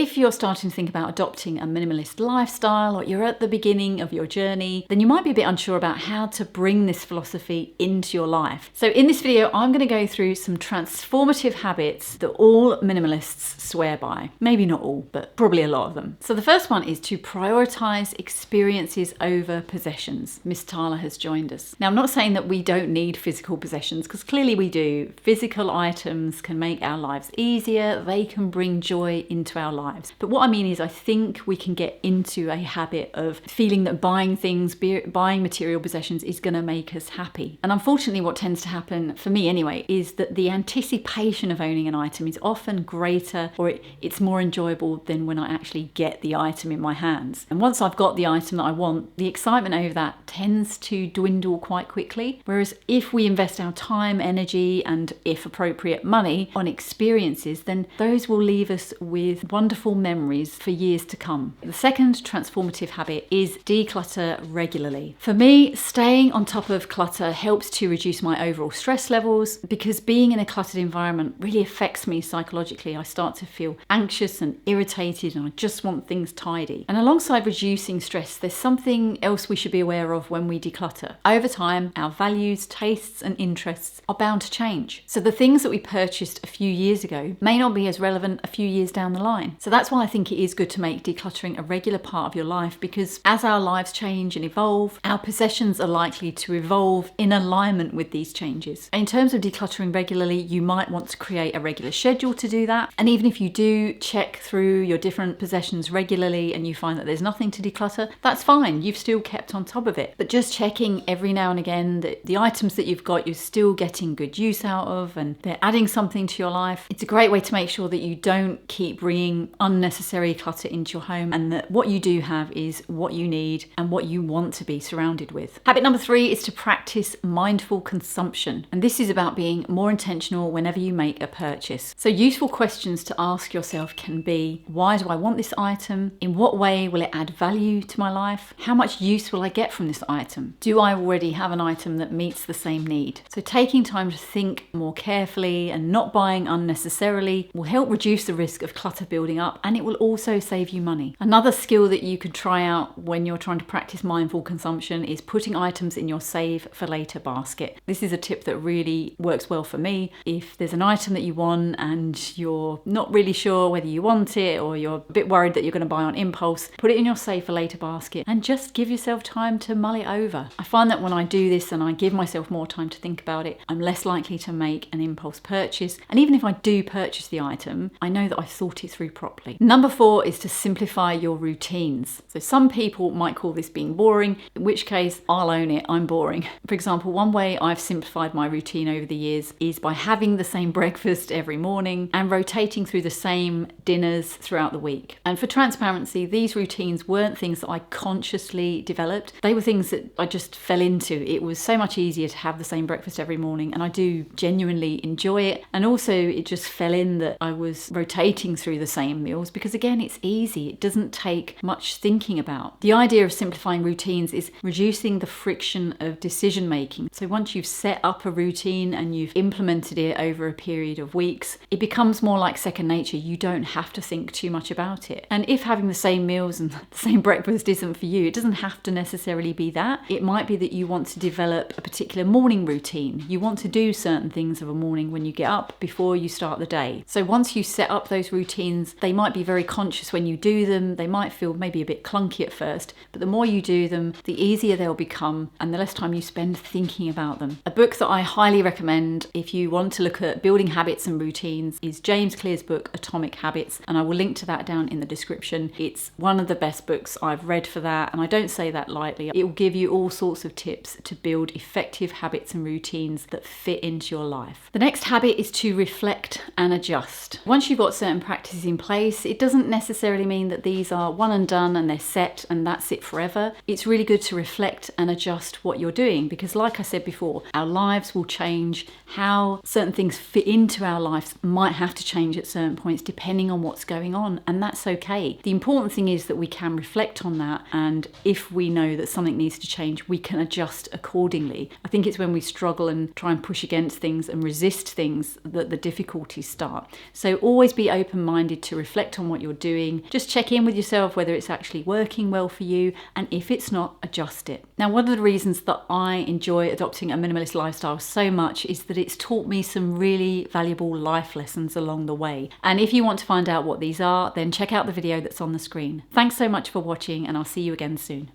if you're starting to think about adopting a minimalist lifestyle, or you're at the beginning of your journey, then you might be a bit unsure about how to bring this philosophy into your life. So in this video, I'm going to go through some transformative habits that all minimalists swear by. Maybe not all, but probably a lot of them. So the first one is to prioritize experiences over possessions. Miss Tyler has joined us. Now, I'm not saying that we don't need physical possessions, because clearly we do. Physical items can make our lives easier. They can bring joy into our lives. But what I mean is, I think we can get into a habit of feeling that buying things, buying material possessions is going to make us happy. And unfortunately, what tends to happen, for me anyway, is that the anticipation of owning an item is often greater, or it's more enjoyable than when I actually get the item in my hands. And once I've got the item that I want, the excitement over that tends to dwindle quite quickly. Whereas if we invest our time, energy, and if appropriate, money on experiences, then those will leave us with wonderful memories for years to come. The second transformative habit is declutter regularly. For me, staying on top of clutter helps to reduce my overall stress levels, because being in a cluttered environment really affects me psychologically. I start to feel anxious and irritated, and I just want things tidy. And alongside reducing stress, there's something else we should be aware of when we declutter. Over time, our values, tastes, and interests are bound to change. So the things that we purchased a few years ago may not be as relevant a few years down the line. So that's why I think it is good to make decluttering a regular part of your life, because as our lives change and evolve, our possessions are likely to evolve in alignment with these changes. In terms of decluttering regularly, you might want to create a regular schedule to do that. And even if you do check through your different possessions regularly and you find that there's nothing to declutter, that's fine. You've still kept on top of it. But just checking every now and again that the items that you've got, you're still getting good use out of, and they're adding something to your life. It's a great way to make sure that you don't keep bringing unnecessary clutter into your home, and that what you do have is what you need and what you want to be surrounded with. Habit number 3 is to practice mindful consumption. And this is about being more intentional whenever you make a purchase. So useful questions to ask yourself can be, why do I want this item? In what way will it add value to my life? How much use will I get from this item? Do I already have an item that meets the same need? So taking time to think more carefully and not buying unnecessarily will help reduce the risk of clutter building up, and it will also save you money. Another skill that you could try out when you're trying to practice mindful consumption is putting items in your save for later basket. This is a tip that really works well for me. If there's an item that you want and you're not really sure whether you want it, or you're a bit worried that you're going to buy on impulse, put it in your save for later basket and just give yourself time to mull it over. I find that when I do this and I give myself more time to think about it, I'm less likely to make an impulse purchase. And even if I do purchase the item, I know that I thought it through properly. Number 4 is to simplify your routines. So some people might call this being boring, in which case I'll own it, I'm boring. For example, one way I've simplified my routine over the years is by having the same breakfast every morning and rotating through the same dinners throughout the week. And for transparency, these routines weren't things that I consciously developed. They were things that I just fell into. It was so much easier to have the same breakfast every morning, and I do genuinely enjoy it. And also it just fell in that I was rotating through the same meals, because again, it's easy. It doesn't take much thinking about. The idea of simplifying routines is reducing the friction of decision making. So once you've set up a routine and you've implemented it over a period of weeks, it becomes more like second nature. You don't have to think too much about it. And if having the same meals and the same breakfast isn't for you, it doesn't have to necessarily be that. It might be that you want to develop a particular morning routine. You want to do certain things of a morning when you get up before you start the day. So once you set up those routines, they might be very conscious when you do them. They might feel maybe a bit clunky at first, but the more you do them, the easier they'll become and the less time you spend thinking about them. A book that I highly recommend if you want to look at building habits and routines is James Clear's book, Atomic Habits, and I will link to that down in the description. It's one of the best books I've read for that, and I don't say that lightly. It will give you all sorts of tips to build effective habits and routines that fit into your life. The next habit is to reflect and adjust. Once you've got certain practices in place, it doesn't necessarily mean that these are one and done and they're set and that's it forever. It's really good to reflect and adjust what you're doing, because like I said before, our lives will change. How certain things fit into our lives might have to change at certain points depending on what's going on, and that's okay. The important thing is that we can reflect on that, and if we know that something needs to change, we can adjust accordingly. I think it's when we struggle and try and push against things and resist things that the difficulties start. So always be open-minded to reflect reflect on what you're doing. Just check in with yourself whether it's actually working well for you, and if it's not, adjust it. Now, one of the reasons that I enjoy adopting a minimalist lifestyle so much is that it's taught me some really valuable life lessons along the way. And if you want to find out what these are, then check out the video that's on the screen. Thanks so much for watching, and I'll see you again soon.